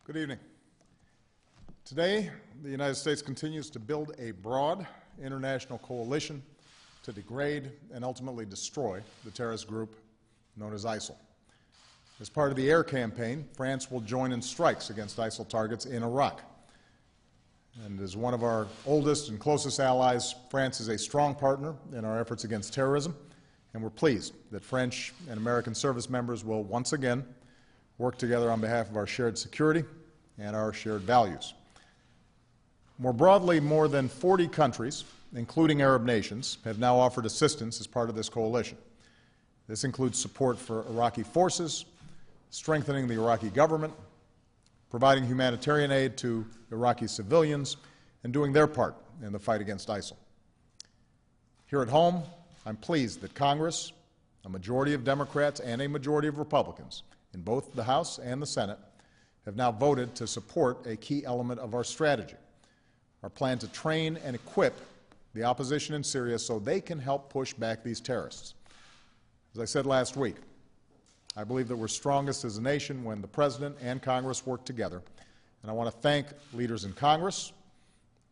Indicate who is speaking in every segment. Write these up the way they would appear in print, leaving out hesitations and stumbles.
Speaker 1: Good evening. Today, the United States continues to build a broad international coalition to degrade and ultimately destroy the terrorist group known as ISIL. As part of the air campaign, France will join in strikes against ISIL targets in Iraq. And as one of our oldest and closest allies, France is a strong partner in our efforts against terrorism, and we're pleased that French and American service members will once again work together on behalf of our shared security and our shared values. More broadly, more than 40 countries, including Arab nations, have now offered assistance as part of this coalition. This includes support for Iraqi forces, strengthening the Iraqi government, providing humanitarian aid to Iraqi civilians, and doing their part in the fight against ISIL. Here at home, I'm pleased that Congress, a majority of Democrats and a majority of Republicans in both the House and the Senate, have now voted to support a key element of our strategy, our plan to train and equip the opposition in Syria so they can help push back these terrorists. As I said last week, I believe that we're strongest as a nation when the President and Congress work together, and I want to thank leaders in Congress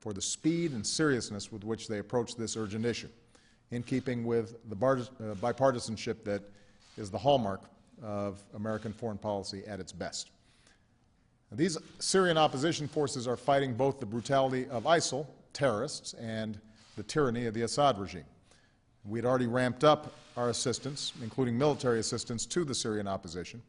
Speaker 1: for the speed and seriousness with which they approach this urgent issue, in keeping with the bipartisanship that is the hallmark of American foreign policy at its best. These Syrian opposition forces are fighting both the brutality of ISIL terrorists and the tyranny of the Assad regime. We had already ramped up our assistance, including military assistance, to the Syrian opposition.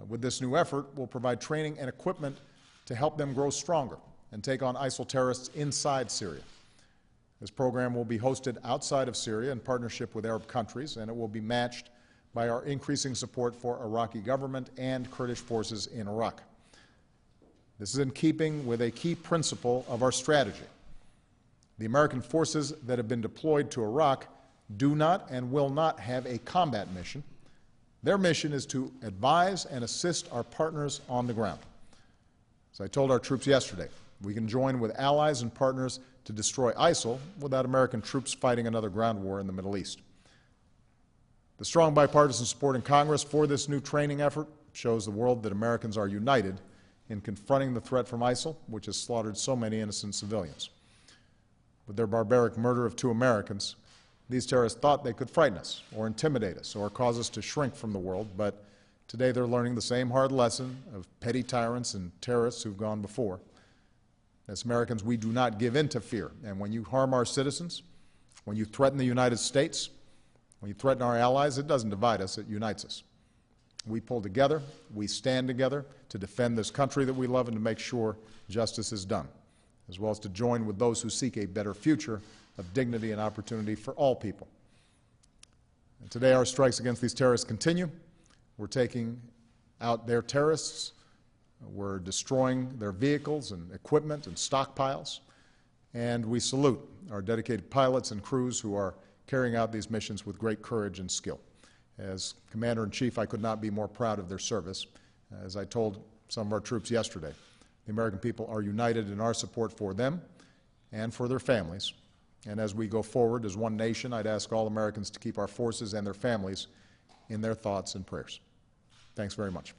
Speaker 1: With this new effort, we'll provide training and equipment to help them grow stronger and take on ISIL terrorists inside Syria. This program will be hosted outside of Syria in partnership with Arab countries, and it will be matched by our increasing support for Iraqi government and Kurdish forces in Iraq. This is in keeping with a key principle of our strategy. The American forces that have been deployed to Iraq do not and will not have a combat mission. Their mission is to advise and assist our partners on the ground. As I told our troops yesterday, we can join with allies and partners to destroy ISIL without American troops fighting another ground war in the Middle East. The strong bipartisan support in Congress for this new training effort shows the world that Americans are united in confronting the threat from ISIL, which has slaughtered so many innocent civilians. With their barbaric murder of 2 Americans, these terrorists thought they could frighten us or intimidate us or cause us to shrink from the world, but today they're learning the same hard lesson of petty tyrants and terrorists who've gone before. As Americans, we do not give in to fear, and when you harm our citizens, when you threaten the United States, when you threaten our allies, it doesn't divide us, it unites us. We pull together, we stand together to defend this country that we love and to make sure justice is done, as well as to join with those who seek a better future of dignity and opportunity for all people. And today our strikes against these terrorists continue. We're taking out their terrorists, we're destroying their vehicles and equipment and stockpiles, and we salute our dedicated pilots and crews who are carrying out these missions with great courage and skill. As Commander-in-Chief, I could not be more proud of their service. As I told some of our troops yesterday, the American people are united in our support for them and for their families. And as we go forward as one nation, I'd ask all Americans to keep our forces and their families in their thoughts and prayers. Thanks very much.